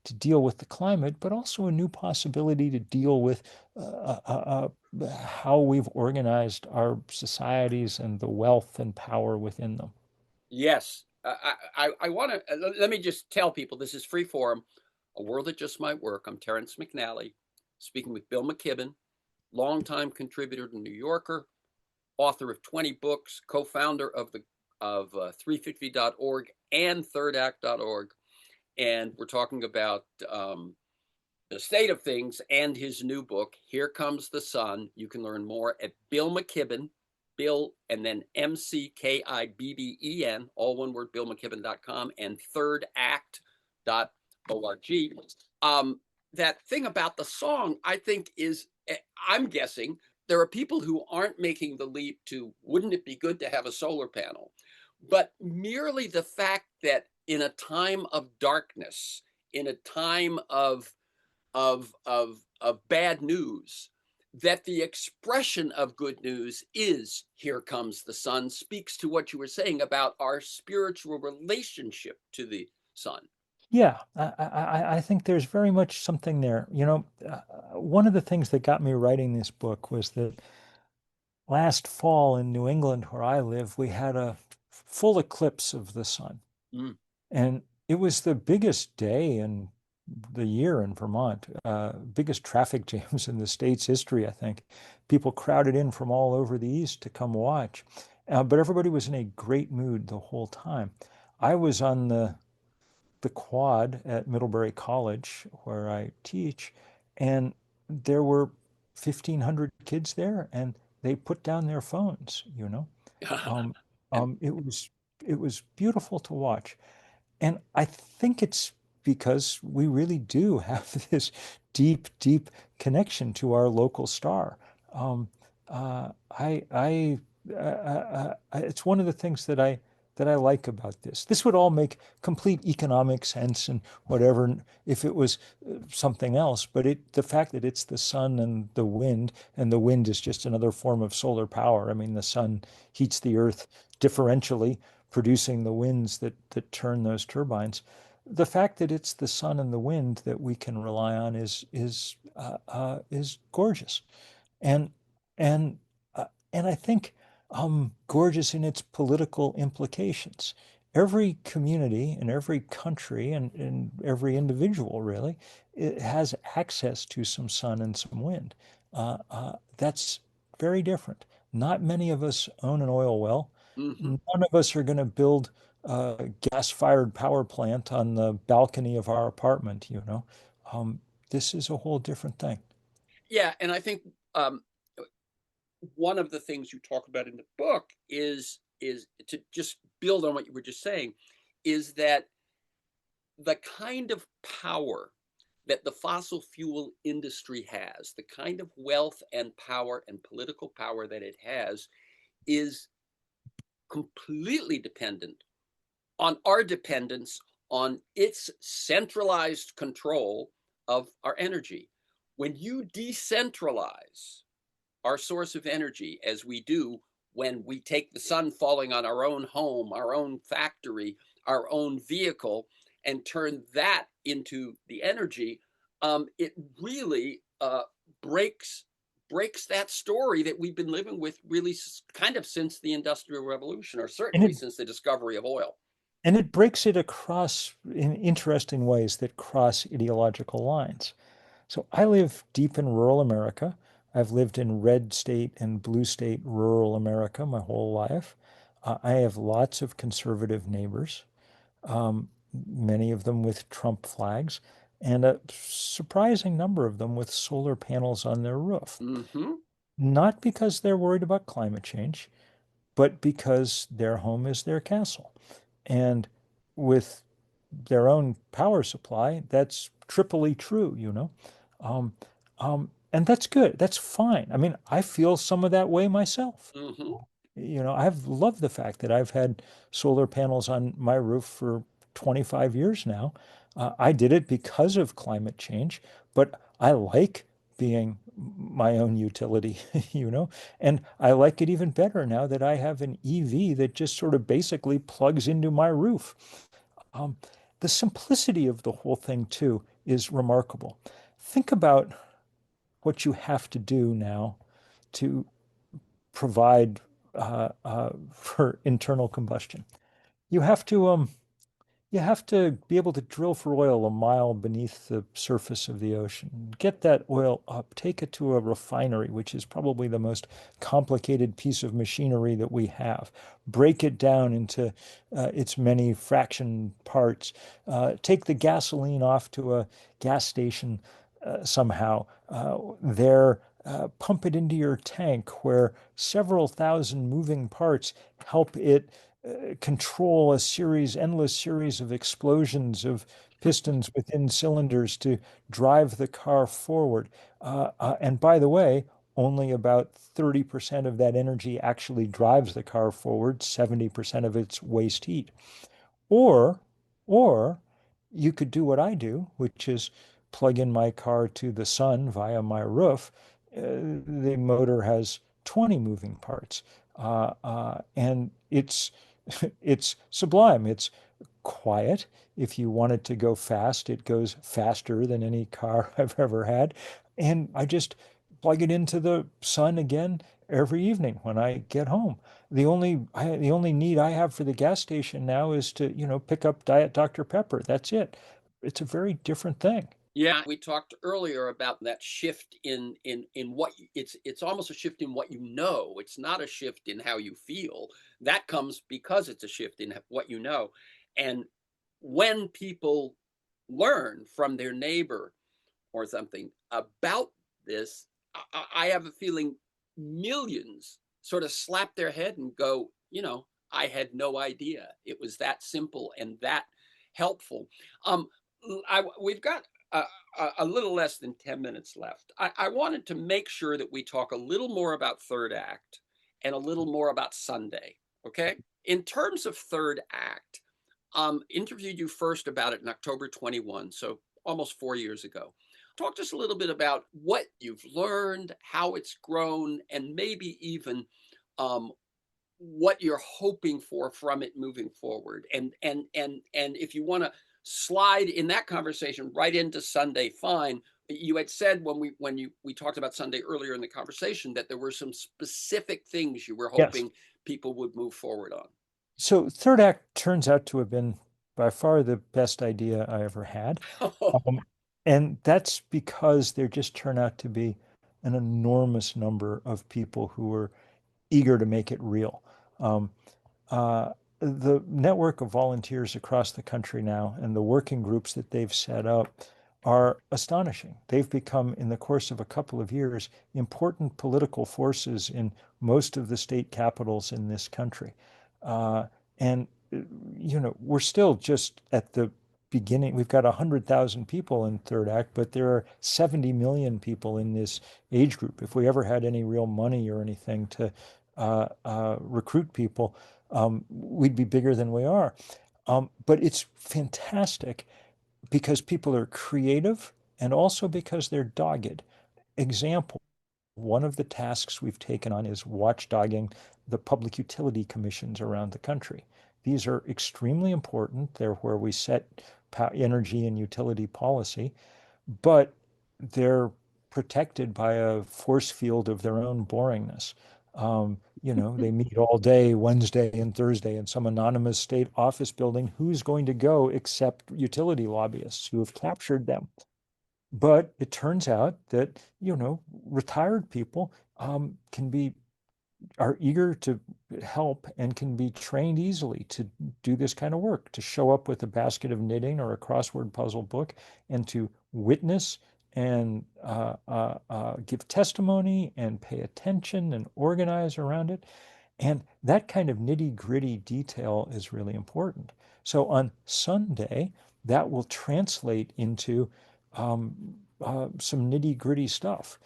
Speaker 2: to deal with the climate, but also a new possibility to deal with how we've organized our societies and the wealth and power within them.
Speaker 1: Yes. I want to let me just tell people this is free forum, a world that just might work. I'm Terrence McNally, speaking with Bill McKibben, longtime contributor to New Yorker, author of 20 books, co-founder of the of 350.org and thirdact.org. And we're talking about the state of things and his new book, Here Comes the Sun. You can learn more at Bill McKibben, Bill, and then McKibben, all one word, BillMcKibben.com, and thirdact.org. That thing about the song, I think, is, I'm guessing, there are people who aren't making the leap to, wouldn't it be good to have a solar panel? But merely the fact that in a time of darkness, in a time of bad news, that the expression of good news is here comes the sun, speaks to what you were saying about our spiritual relationship to the sun.
Speaker 2: Yeah, I think there's very much something there. One of the things that got me writing this book was that last fall in New England, where I live, we had a full eclipse of the sun.
Speaker 1: Mm.
Speaker 2: And it was the biggest day in the year in Vermont, biggest traffic jams in the state's history, I think. People crowded in from all over the East to come watch. But everybody was in a great mood the whole time. I was on the quad at Middlebury College where I teach, and there were 1,500 kids there, and they put down their phones. Um,
Speaker 1: And
Speaker 2: um, it was it was beautiful to watch. And I think it's because we really do have this deep, deep connection to our local star. Um, it's one of the things that I like about this. This would all make complete economic sense and whatever if it was something else. But the fact that it's the sun and the wind is just another form of solar power. I mean, the sun heats the earth differentially, producing the winds that turn those turbines. The fact that it's the sun and the wind that we can rely on is gorgeous, and and and I think gorgeous in its political implications. Every community and every country and every individual really it has access to some sun and some wind. That's very different. Not many of us own an oil well.
Speaker 1: mm-hmm.
Speaker 2: None of us are going to build a gas-fired power plant on the balcony of our apartment. Um, this is a whole different thing.
Speaker 1: Yeah, and I think one of the things you talk about in the book is to just build on what you were just saying, is that the kind of power that the fossil fuel industry has, the kind of wealth and power and political power that it has, is completely dependent on our dependence on its centralized control of our energy. When you decentralize our source of energy, as we do when we take the sun falling on our own home, our own factory, our own vehicle, and turn that into the energy, it really breaks that story that we've been living with really kind of since the Industrial Revolution, or
Speaker 2: And
Speaker 1: certainly
Speaker 2: it
Speaker 1: since the discovery of oil.
Speaker 2: and it breaks it across in interesting ways that cross ideological lines. So I live deep in rural America. I've lived in red state and blue state rural America my whole life. I have lots of conservative neighbors, many of them with Trump flags, and a surprising number of them with solar panels on their roof.
Speaker 1: Mm-hmm.
Speaker 2: Not because they're worried about climate change, but because their home is their castle. And with their own power supply, that's triply true. Um, and that's good. That's fine. I mean, I feel some of that way myself.
Speaker 1: Mm-hmm.
Speaker 2: I've loved the fact that I've had solar panels on my roof for 25 years now. I did it because of climate change, but I like being my own utility, And I like it even better now that I have an EV that just sort of basically plugs into my roof. Um, the simplicity of the whole thing, too, is remarkable. Think about what you have to do now to provide for internal combustion. You have to you have to be able to drill for oil a mile beneath the surface of the ocean, get that oil up, take it to a refinery, which is probably the most complicated piece of machinery that we have, break it down into its many fraction parts, take the gasoline off to a gas station somehow, there, pump it into your tank where several thousand moving parts help it control a endless series of explosions of pistons within cylinders to drive the car forward. And by the way, only about 30% of that energy actually drives the car forward, 70% of it's waste heat. Or, or you could do what I do, which is plug in my car to the sun via my roof. The motor has 20 moving parts, and it's sublime. It's quiet. If you want it to go fast, it goes faster than any car I've ever had. And I just plug it into the sun again every evening when I get home. The only need I have for the gas station now is to, pick up Diet Dr. Pepper. That's it. It's a very different thing.
Speaker 1: Yeah, we talked earlier about that shift in what it's almost a shift in what you know. It's not a shift in how you feel. That comes because it's a shift in what you know. And when people learn from their neighbor or something about this, I have a feeling millions sort of slap their head and go, I had no idea it was that simple and that helpful. Um, we've got a little less than 10 minutes left. I wanted to make sure that we talk a little more about third act and a little more about Sunday. Okay. In terms of third act, interviewed you first about it in October 21, so almost 4 years ago. Talk just a little bit about what you've learned, how it's grown, and maybe even um, what you're hoping for from it moving forward. And if you want to slide in that conversation right into Sunday, fine. You had said when we talked about Sunday earlier in the conversation that there were some specific things you were
Speaker 2: Yes.
Speaker 1: hoping people would move forward on.
Speaker 2: So third act turns out to have been by far the best idea I ever had. Um, and that's because there just turn out to be an enormous number of people who were eager to make it real. Um, uh, the network of volunteers across the country now and the working groups that they've set up are astonishing. They've become, in the course of a couple of years, important political forces in most of the state capitals in this country. Uh, and, we're still just at the beginning. We've got 100,000 people in Third Act, but there are 70 million people in this age group. If we ever had any real money or anything to recruit people, we'd be bigger than we are. But it's fantastic because people are creative and also because they're dogged. Example, one of the tasks we've taken on is watchdogging the public utility commissions around the country. These are extremely important. They're where we set energy and utility policy, but they're protected by a force field of their own boringness. They meet all day, Wednesday and Thursday, in some anonymous state office building. Who's going to go except utility lobbyists who have captured them? But it turns out that, retired people can be are eager to help and can be trained easily to do this kind of work, to show up with a basket of knitting or a crossword puzzle book and to witness and give testimony and pay attention and organize around it. And that kind of nitty-gritty detail is really important. So on Sunday, that will translate into some nitty-gritty stuff.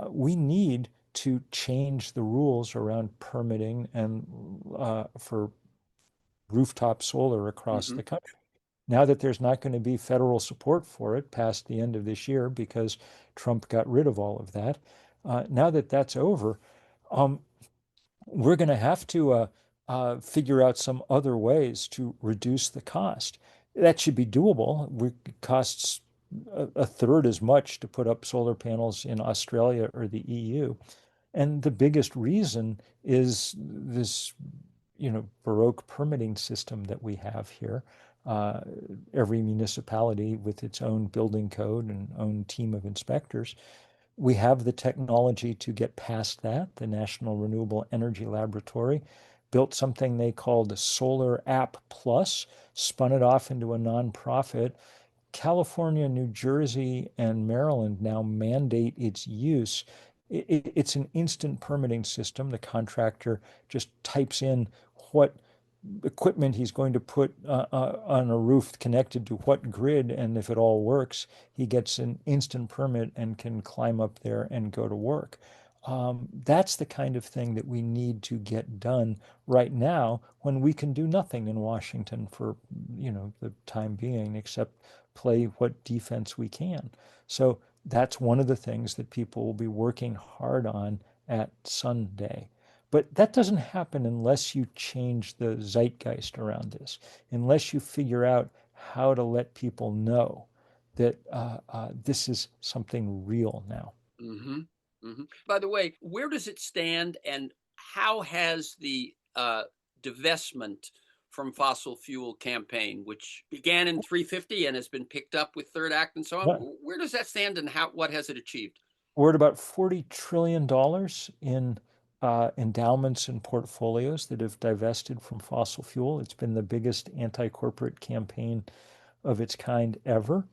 Speaker 2: We need to change the rules around permitting and for rooftop solar across
Speaker 1: Mm-hmm.
Speaker 2: the country. Now that there's not going to be federal support for it past the end of this year because Trump got rid of all of that, now that that's over, um, we're going to have to figure out some other ways to reduce the cost. That should be doable. It costs a third as much to put up solar panels in Australia or the EU. And the biggest reason is this, Baroque permitting system that we have here. Uh, every municipality with its own building code and own team of inspectors. We have the technology to get past that. The National Renewable Energy Laboratory built something they called Solar App Plus, spun it off into a nonprofit. California, New Jersey, and Maryland now mandate its use. It's an instant permitting system. The contractor just types in what equipment he's going to put on a roof connected to what grid, and if it all works, he gets an instant permit and can climb up there and go to work. That's the kind of thing that we need to get done right now when we can do nothing in Washington for, the time being, except play what defense we can. So that's one of the things that people will be working hard on at Sunday. But that doesn't happen unless you change the zeitgeist around this, unless you figure out how to let people know that this is something real now.
Speaker 1: Mm-hmm. Mm-hmm. By the way, where does it stand, and how has the divestment from fossil fuel campaign, which began in 350 and has been picked up with Third Act and so on,
Speaker 2: Yeah.
Speaker 1: where does that stand, and what has it achieved?
Speaker 2: We're at about $40 trillion in endowments and portfolios that have divested from fossil fuel. It's been the biggest anti-corporate campaign of its kind ever.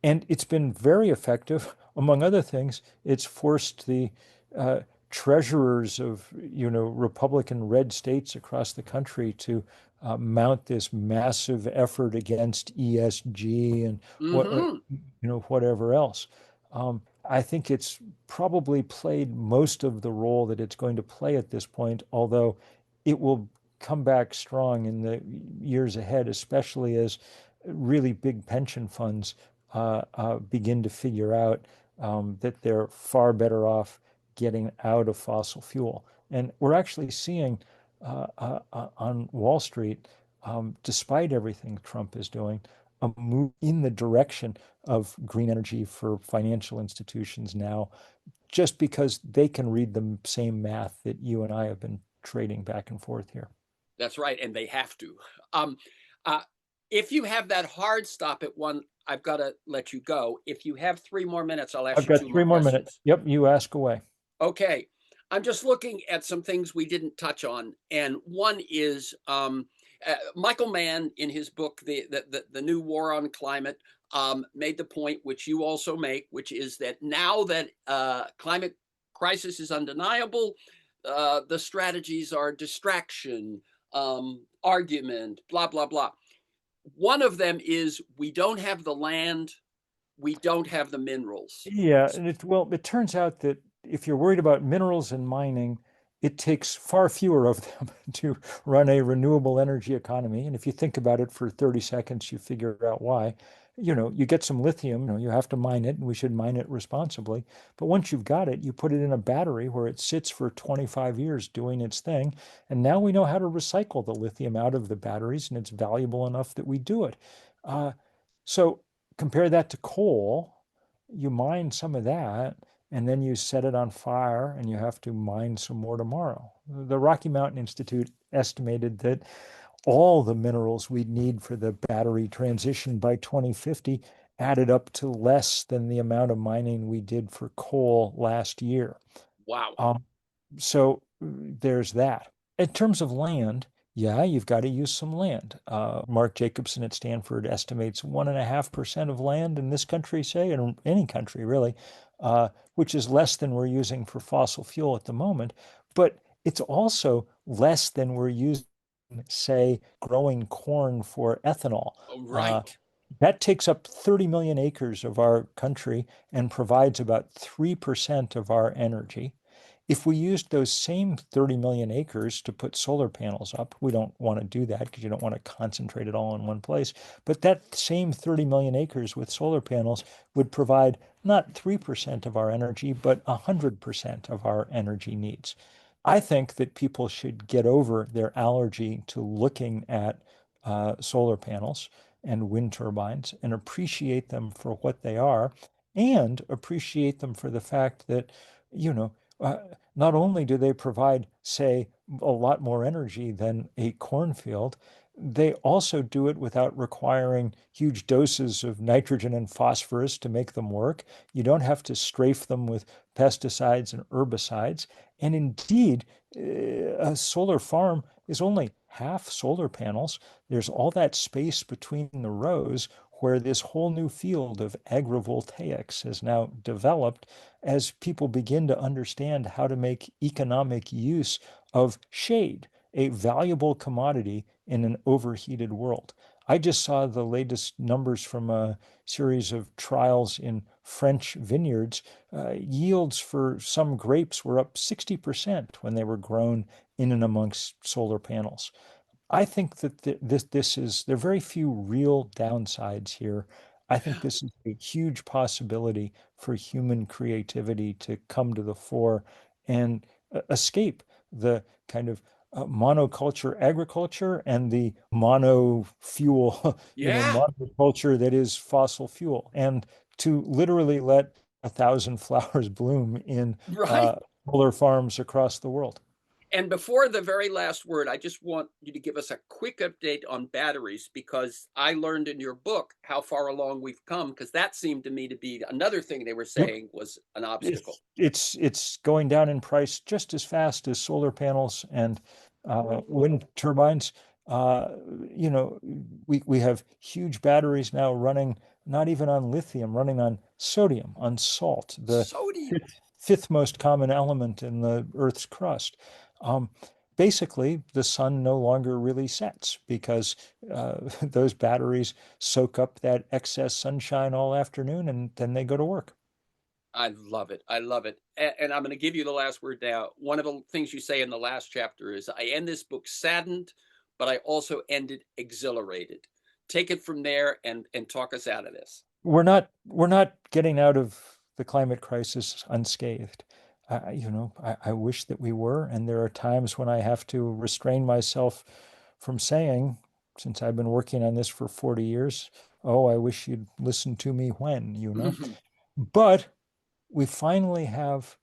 Speaker 2: And it's been very effective. Among other things, it's forced the uh, treasurers of, Republican red states across the country to mount this massive effort against ESG and
Speaker 1: Mm-hmm.
Speaker 2: whatever else. I think it's probably played most of the role that it's going to play at this point, although it will come back strong in the years ahead, especially as really big pension funds begin to figure out that they're far better off getting out of fossil fuel. And we're actually seeing on Wall Street, despite everything Trump is doing, a move in the direction of green energy for financial institutions now, just because they can read the same math that you and I have been trading back and forth here.
Speaker 1: That's right, and they have to. Um, uh, if you have that hard stop at one, I've got to let you go. If you have 3 more minutes, I'll ask
Speaker 2: I've
Speaker 1: you
Speaker 2: got
Speaker 1: two more
Speaker 2: 3 more minutes.
Speaker 1: questions.
Speaker 2: Yep, you ask away.
Speaker 1: Okay. I'm just looking at some things we didn't touch on. And one is Michael Mann, in his book, The New War on Climate, made the point, which you also make, which is that now that climate crisis is undeniable, the strategies are distraction, argument, blah, blah, blah. One of them is we don't have the land, we don't have the minerals.
Speaker 2: Yeah, and it turns out that if you're worried about minerals and mining, it takes far fewer of them to run a renewable energy economy. And if you think about it for 30 seconds, you figure out why. You get some lithium, you have to mine it, and we should mine it responsibly. But once you've got it, you put it in a battery where it sits for 25 years doing its thing. And now we know how to recycle the lithium out of the batteries, and it's valuable enough that we do it. Uh, so compare that to coal. You mine some of that, and then you set it on fire, and you have to mine some more tomorrow. The Rocky Mountain Institute estimated that all the minerals we'd need for the battery transition by 2050 added up to less than the amount of mining we did for coal last year.
Speaker 1: Wow.
Speaker 2: Um, so there's that. In terms of land, yeah, you've got to use some land. Mark Jacobson at Stanford estimates 1.5% of land in this country, say, in any country really, which is less than we're using for fossil fuel at the moment. But it's also less than we're using, say, growing corn for ethanol.
Speaker 1: Oh,
Speaker 2: Uh,
Speaker 1: right.
Speaker 2: that takes up 30 million acres of our country and provides about 3% of our energy. If we used those same 30 million acres to put solar panels up, we don't want to do that because you don't want to concentrate it all in one place. But that same 30 million acres with solar panels would provide not 3% of our energy, but 100% of our energy needs. I think that people should get over their allergy to looking at solar panels and wind turbines and appreciate them for what they are and appreciate them for the fact that, you know, uh, not only do they provide, say, a lot more energy than a cornfield, they also do it without requiring huge doses of nitrogen and phosphorus to make them work. You don't have to strafe them with pesticides and herbicides. And indeed, a solar farm is only half solar panels. There's all that space between the rows where this whole new field of agrivoltaics has now developed as people begin to understand how to make economic use of shade, a valuable commodity in an overheated world. I just saw the latest numbers from a series of trials in French vineyards. Yields for some grapes were up 60% when they were grown in and amongst solar panels. I think that this is, there are very few real downsides here. I think this is a huge possibility for human creativity to come to the fore and escape the kind of monoculture agriculture and the mono fuel,
Speaker 1: Yeah,
Speaker 2: monoculture that is fossil fuel, and to literally let 1,000 flowers bloom in
Speaker 1: right.
Speaker 2: solar farms across the world.
Speaker 1: And before the very last word, I just want you to give us a quick update on batteries because I learned in your book how far along we've come because that seemed to me to be another thing they were
Speaker 2: Yep.
Speaker 1: saying was an obstacle.
Speaker 2: It's going down in price just as fast as solar panels and wind turbines. Uh, you know, we have huge batteries now running not even on lithium, running on sodium, on salt, the
Speaker 1: Sodium.
Speaker 2: fifth most common element in the Earth's crust. Um, Basically, the sun no longer really sets because those batteries soak up that excess sunshine all afternoon and then they go to work.
Speaker 1: I love it. I love it. And I'm going to give you the last word now. One of the things you say in the last chapter is I end this book saddened, but I also end it exhilarated. Take it from there and talk us out of this.
Speaker 2: We're not getting out of the climate crisis unscathed. I wish that we were, and there are times when I have to restrain myself from saying, since I've been working on this for 40 years, oh, I wish you'd listen to me when. But we finally have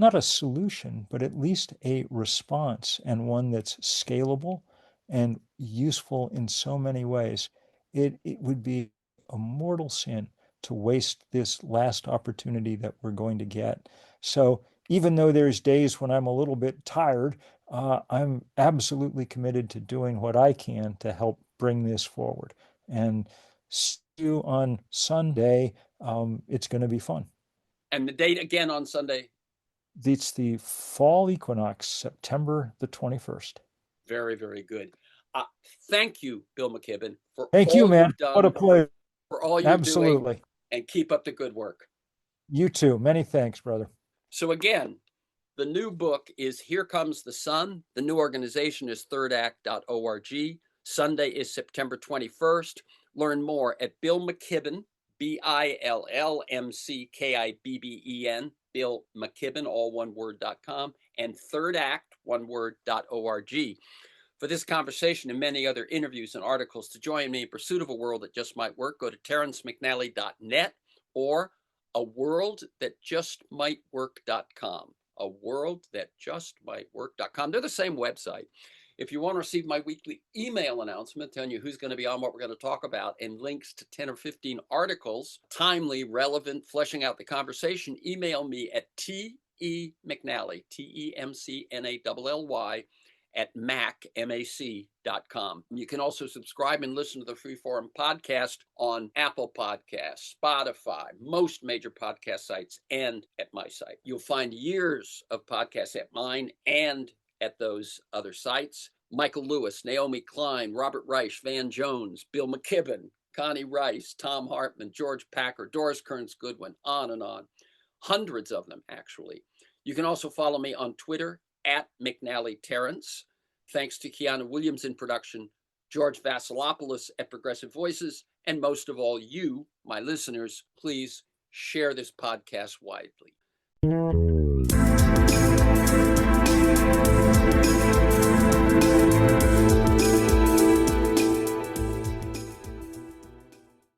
Speaker 2: not a solution, but at least a response and one that's scalable and useful in so many ways. It would be a mortal sin to waste this last opportunity that we're going to get. So even though there's days when I'm a little bit tired, I'm absolutely committed to doing what I can to help bring this forward. And see you on Sunday. It's going to be fun.
Speaker 1: And the date again on Sunday.
Speaker 2: It's the fall equinox, September the 21st.
Speaker 1: Very, very good. Uh, Thank you, Bill McKibben, for
Speaker 2: Thank you,
Speaker 1: all
Speaker 2: man.
Speaker 1: you've
Speaker 2: What a
Speaker 1: done,
Speaker 2: pleasure.
Speaker 1: for all you're doing,
Speaker 2: Absolutely.
Speaker 1: and keep up the good work.
Speaker 2: You too. Many thanks, brother.
Speaker 1: So, again, the new book is Here Comes the Sun. The new organization is thirdact.org. Sunday is September 21st. Learn more at Bill McKibben, BILLMCKIBBEN, Bill McKibben, all one word.com, and thirdact, one word.org. For this conversation and many other interviews and articles, to join me in pursuit of a world that just might work, go to terrencemcnally.net or aworldthatjustmightwork.com. Aworldthatjustmightwork.com. They're the same website. If you want to receive my weekly email announcement telling you who's going to be on, what we're going to talk about, and links to 10 or 15 articles, timely, relevant, fleshing out the conversation, email me at TEMcNally, TEMCNALLY, at mac.com. You can also subscribe and listen to the Freeform podcast on Apple Podcasts, Spotify, most major podcast sites, and at my site. You'll find years of podcasts at mine and at those other sites. Michael Lewis, Naomi Klein, Robert Reich, Van Jones, Bill McKibben, Connie Rice, Tom Hartman, George Packer, Doris Kearns Goodwin, on and on. Hundreds of them, actually. You can also follow me on Twitter at McNallyTerrence. Thanks to Kiana Williams in production, George Vasilopoulos at Progressive Voices, and most of all, you, my listeners, please share this podcast widely.